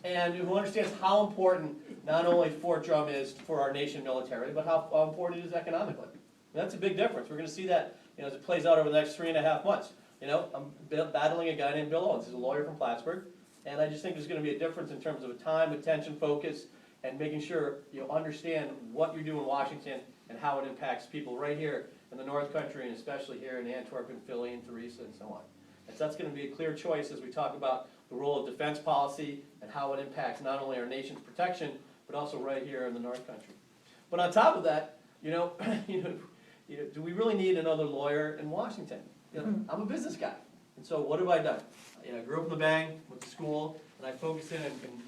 And who understands how important not only Fort Drum is for our nation militarily, but how important it is economically. And that's a big difference. We're going to see that, as it plays out over the next 3.5 months. I'm battling a guy named Bill Owens. He's a lawyer from Plattsburgh, and I just think there's going to be a difference in terms of time, attention, focus, and making sure you understand what you do in Washington and how it impacts people right here in the North Country, and especially here in Antwerp and Philly and Theresa and so on. And so that's going to be a clear choice as we talk about the role of defense policy and how it impacts not only our nation's protection, but also right here in the North Country. But on top of that, do we really need another lawyer in Washington? I'm a business guy, and so what have I done? I grew up in the Bang, went to school, and I focused in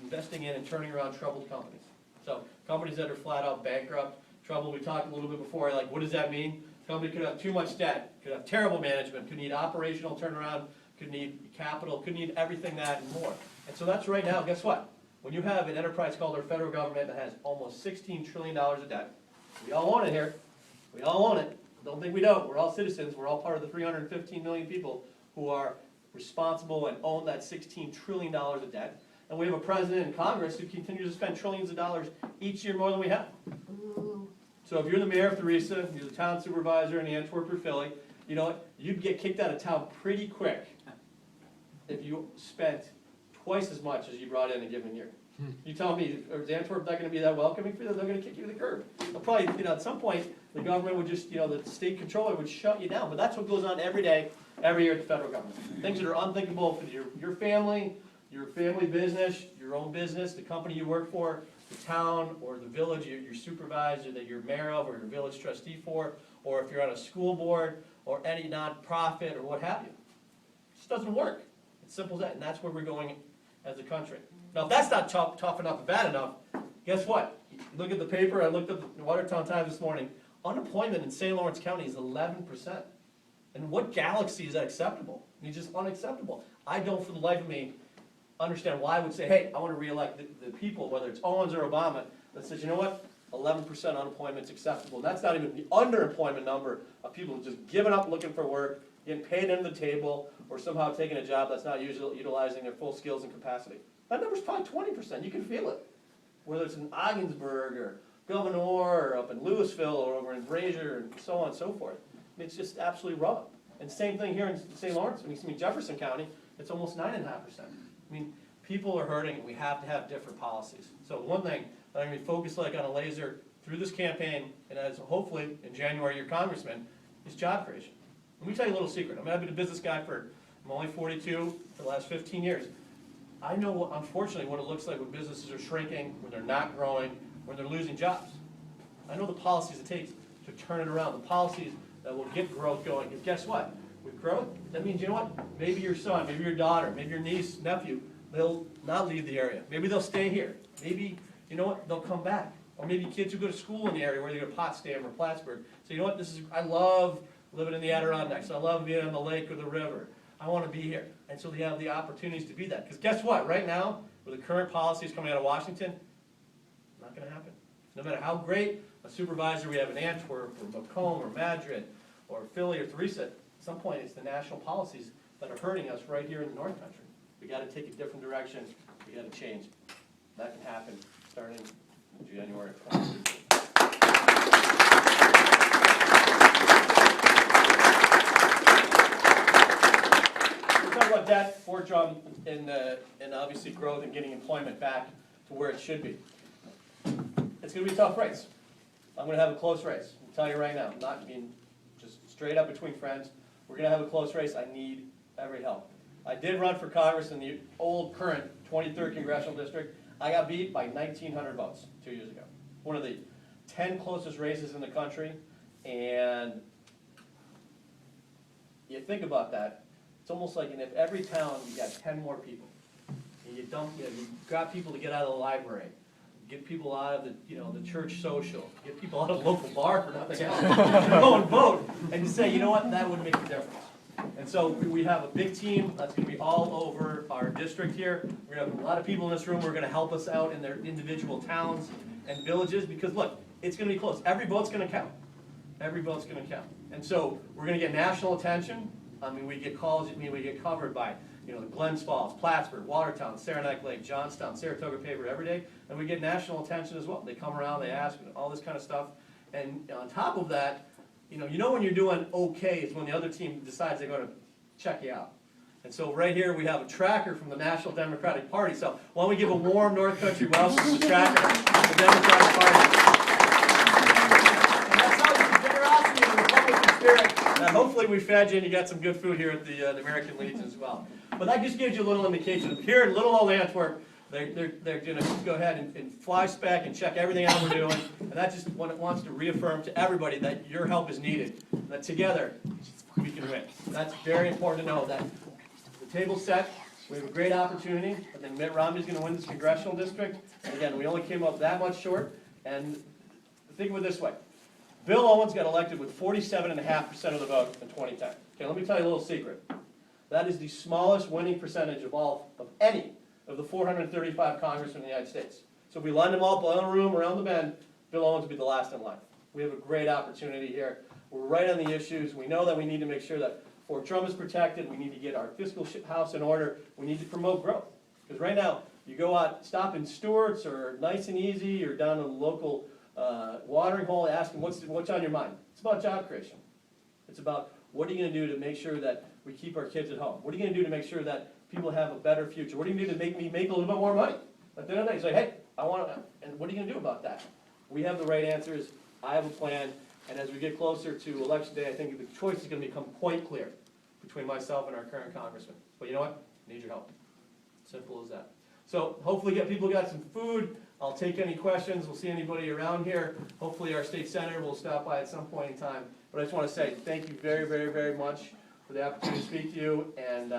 investing in and turning around troubled companies. So companies that are flat out bankrupt, trouble. We talked a little bit before, like what does that mean? Company could have too much debt, could have terrible management, could need operational turnaround, could need capital, could need everything that and more. And so that's right now, guess what? When you have an enterprise called our federal government that has almost $16 trillion of debt, we all own it here, we all own it. Don't think we don't. We're all citizens. We're all part of the 315 million people who are responsible and own that $16 trillion of debt. And we have a president and Congress who continue to spend trillions of dollars each year more than we have. So if you're the mayor of Theresa, you're the town supervisor in Antwerp or Philly, you know what? You'd get kicked out of town pretty quick if you spent twice as much as you brought in a given year. You tell me, is Antwerp not going to be that welcoming for you? They're going to kick you to the curb. They'll probably, at some point, the government would just, the state controller would shut you down. But that's what goes on every day, every year at the federal government. Things that are unthinkable for your family, your family business, your own business, the company you work for, the town or the village, your supervisor that you're mayor of or your village trustee for, or if you're on a school board or any nonprofit or what have you. It just doesn't work. It's simple as that, and that's where we're going as a country. Now, if that's not tough enough and bad enough, guess what? Look at the paper. I looked at the Watertown Times this morning. Unemployment in St. Lawrence County is 11%. And what galaxy is that acceptable? I mean, just unacceptable. I don't, for the life of me, understand why I would say, hey, I want to reelect the people, whether it's Owens or Obama, that says, you know what? 11% unemployment is acceptable. And that's not even the underemployment number of people just giving up looking for work, getting paid under the table, or somehow taking a job that's not utilizing their full skills and capacity. That number's probably 20%. You can feel it. Whether it's in Ogdensburg or Gouverneur or up in Louisville or over in Brazier and so on and so forth. I mean, it's just absolutely wrong. And same thing here in St. Lawrence. I mean, Jefferson County, it's almost 9.5%. I mean, people are hurting, and we have to have different policies. So one thing that I'm going to focus like on a laser through this campaign, and as hopefully in January your congressman, is job creation. Let me tell you a little secret. I've been a business guy I'm only 42 for the last 15 years. I know, unfortunately, what it looks like when businesses are shrinking, when they're not growing, when they're losing jobs. I know the policies it takes to turn it around, the policies that will get growth going. And guess what? With growth, that means, you know what? Maybe your son, maybe your daughter, maybe your niece, nephew, they'll not leave the area. Maybe they'll stay here. Maybe, you know what? They'll come back. Or maybe kids who go to school in the area, where they go to Potsdam or Plattsburgh. So you know what? I love living in the Adirondacks. I love being on the lake or the river. I want to be here. And so they have the opportunities to be that. Because guess what? Right now, with the current policies coming out of Washington, not going to happen. No matter how great a supervisor we have in Antwerp or Macomb or Madrid or Philly or Theresa, at some point it's the national policies that are hurting us right here in the North Country. We got to take a different direction. We got to change. That can happen starting January 2022. Talk about that, Fort Drum, and obviously growth and getting employment back to where it should be. It's going to be a tough race. I'm going to have a close race. I'll tell you right now. Not being just straight up between friends. We're going to have a close race. I need every help. I did run for Congress in the old current 23rd Congressional District. I got beat by 1,900 votes 2 years ago. One of the 10 closest races in the country. And you think about that. It's almost like if every town you got 10 more people, and you got people to get out of the library, get people out of the church social, get people out of the local bar for nothing else, go and vote, and you say, you know what, that would make a difference. And so we have a big team that's going to be all over our district here. We're going to have a lot of people in this room who are going to help us out in their individual towns and villages, because look, it's going to be close. Every vote's going to count. Every vote's going to count. And so we're going to get national attention. I mean, we get calls, we get covered by, the Glens Falls, Plattsburgh, Watertown, Saranac Lake, Johnstown, Saratoga paper every day, and we get national attention as well. They come around, they ask, all this kind of stuff. And on top of that, when you're doing okay is when the other team decides they're going to check you out. And so right here we have a tracker from the National Democratic Party. So why don't we give a warm North Country welcome to the tracker of the Democratic Party. And that's how the generosity and the Republican spirit that hopefully we fed you and you got some good food here at the American Legion as well. But that just gives you a little indication. Here in little old Antwerp, they're going to go ahead and fly spec and check everything out we're doing. And that just wants to reaffirm to everybody that your help is needed. That together we can win. That's very important to know that the table's set. We have a great opportunity. I think Mitt Romney's going to win this congressional district. And again, we only came up that much short. And think of it this way. Bill Owens got elected with 47.5% of the vote in 2010. Okay, let me tell you a little secret. That is the smallest winning percentage of any of the 435 congressmen in the United States. So if we lined them all up in a room around the bend, Bill Owens would be the last in line. We have a great opportunity here. We're right on the issues. We know that we need to make sure that Fort Drum is protected. We need to get our fiscal house in order. We need to promote growth. Because right now, you go out, stop in Stewart's or Nice and Easy or down to the local watering hole, asking what's on your mind. It's about job creation. It's about what are you going to do to make sure that we keep our kids at home? What are you going to do to make sure that people have a better future? What are you going to do to make me make a little bit more money? At the end of the day, you say, hey, I want to, and what are you going to do about that? We have the right answers. I have a plan. And as we get closer to Election Day, I think the choice is going to become quite clear between myself and our current congressman. But you know what? I need your help. Simple as that. So hopefully people got some food. I'll take any questions. We'll see anybody around here. Hopefully our state senator will stop by at some point in time. But I just want to say thank you very, very, very much for the opportunity to speak to you. And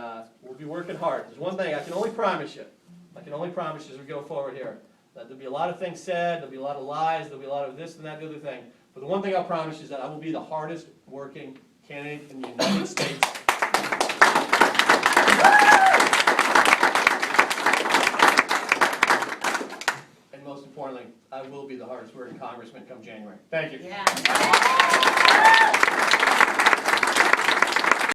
we'll be working hard. There's one thing I can only promise you. I can only promise you as we go forward here. That there'll be a lot of things said. There'll be a lot of lies. There'll be a lot of this and that, the other thing. But the one thing I'll promise you is that I will be the hardest working candidate in the United States. And most importantly, I will be the hardest working congressman come January. Thank you. Yeah.